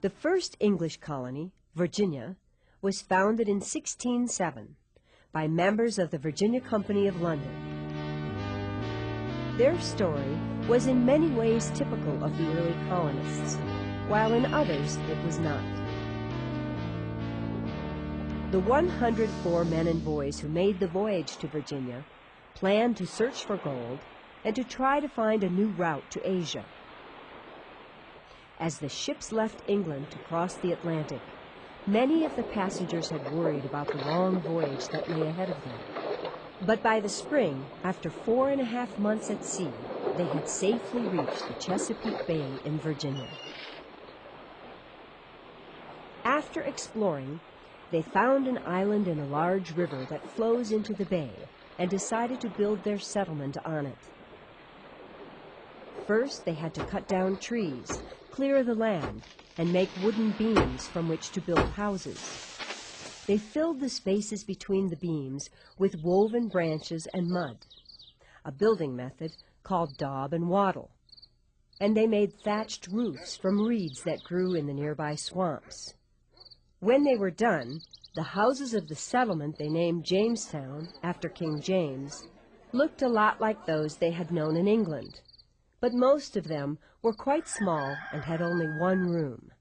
The first English colony, Virginia, was founded in 1607 by members of the Virginia Company of London. Their story was in many ways typical of the early colonists, while in others it was not. The 104 men and boys who made the voyage to Virginia planned to search for gold and to try to find a new route to Asia. As the ships left England to cross the Atlantic, many of the passengers had worried about the long voyage that lay ahead of them. But by the spring, after 4.5 months at sea, they had safely reached the Chesapeake Bay in Virginia. After exploring, they found an island in a large river that flows into the bay and decided to build their settlement on it. First, they had to cut down trees, clear the land, and make wooden beams from which to build houses. They filled the spaces between the beams with woven branches and mud, a building method called daub and wattle, and they made thatched roofs from reeds that grew in the nearby swamps. When they were done, the houses of the settlement they named Jamestown, after King James, looked a lot like those they had known in England, but most of them were quite small and had only one room.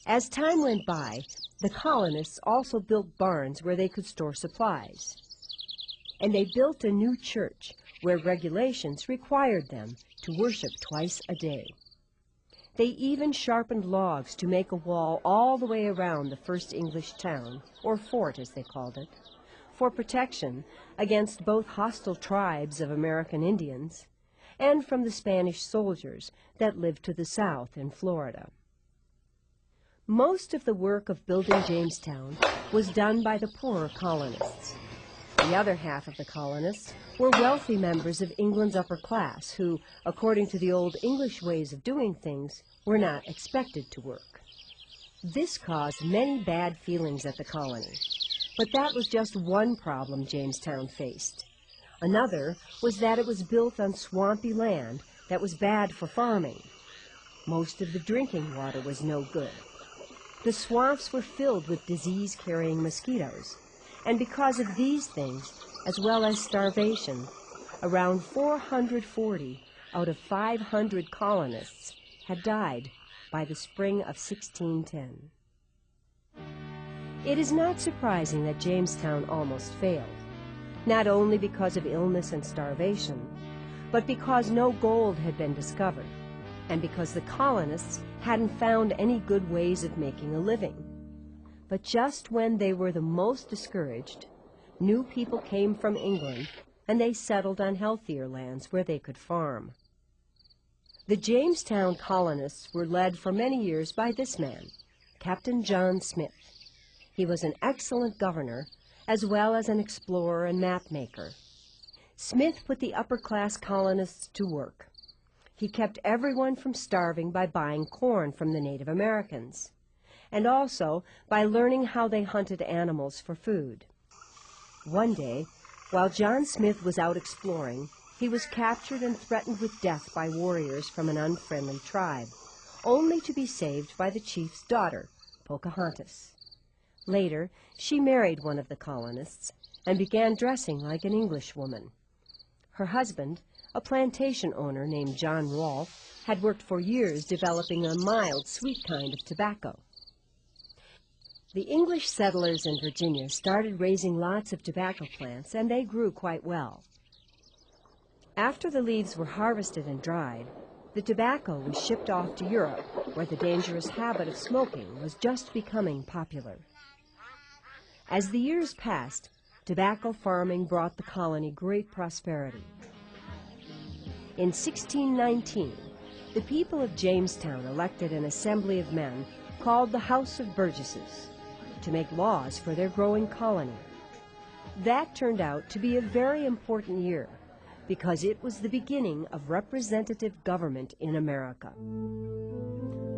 As time went by, the colonists also built barns where they could store supplies, and they built a new church where regulations required them to worship twice a day. They even sharpened logs to make a wall all the way around the first English town, or fort as they called it, for protection against both hostile tribes of American Indians and from the Spanish soldiers that lived to the south in Florida. Most of the work of building Jamestown was done by the poorer colonists. The other half of the colonists were wealthy members of England's upper class who, according to the old English ways of doing things, were not expected to work. This caused many bad feelings at the colony, but that was just one problem Jamestown faced. Another was that it was built on swampy land that was bad for farming. Most of the drinking water was no good. The swamps were filled with disease-carrying mosquitoes, and because of these things, as well as starvation, around 440 out of 500 colonists had died by the spring of 1610. It is not surprising that Jamestown almost failed, not only because of illness and starvation, but because no gold had been discovered, and because the colonists hadn't found any good ways of making a living. But just when they were the most discouraged, new people came from England, and they settled on healthier lands where they could farm. The Jamestown colonists were led for many years by this man, Captain John Smith. He was an excellent governor, as well as an explorer and map-maker. Smith put the upper-class colonists to work. He kept everyone from starving by buying corn from the Native Americans, and also by learning how they hunted animals for food. One day, while John Smith was out exploring, he was captured and threatened with death by warriors from an unfriendly tribe, only to be saved by the chief's daughter, Pocahontas. Later, she married one of the colonists and began dressing like an Englishwoman. Her husband, a plantation owner named John Rolfe, had worked for years developing a mild, sweet kind of tobacco. The English settlers in Virginia started raising lots of tobacco plants, and they grew quite well. After the leaves were harvested and dried, the tobacco was shipped off to Europe, where the dangerous habit of smoking was just becoming popular. As the years passed, tobacco farming brought the colony great prosperity. In 1619, the people of Jamestown elected an assembly of men called the House of Burgesses to make laws for their growing colony. That turned out to be a very important year because it was the beginning of representative government in America.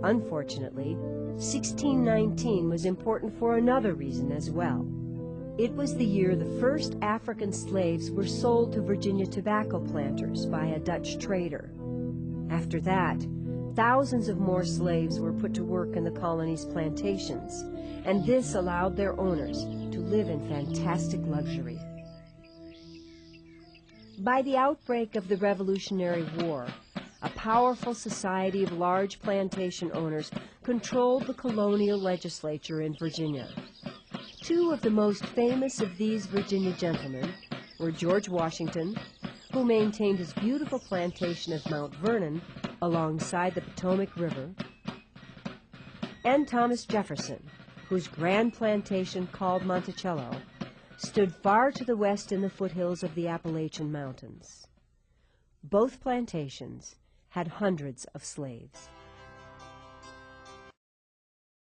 Unfortunately, 1619 was important for another reason as well. It was the year the first African slaves were sold to Virginia tobacco planters by a Dutch trader. After that, Thousands of more slaves were put to work in the colony's plantations, and this allowed their owners to live in fantastic luxury. By the outbreak of the Revolutionary War, a powerful society of large plantation owners controlled the colonial legislature in Virginia. Two of the most famous of these Virginia gentlemen were George Washington, who maintained his beautiful plantation of Mount Vernon alongside the Potomac River, and Thomas Jefferson, whose grand plantation called Monticello stood far to the west in the foothills of the Appalachian Mountains. Both plantations had hundreds of slaves.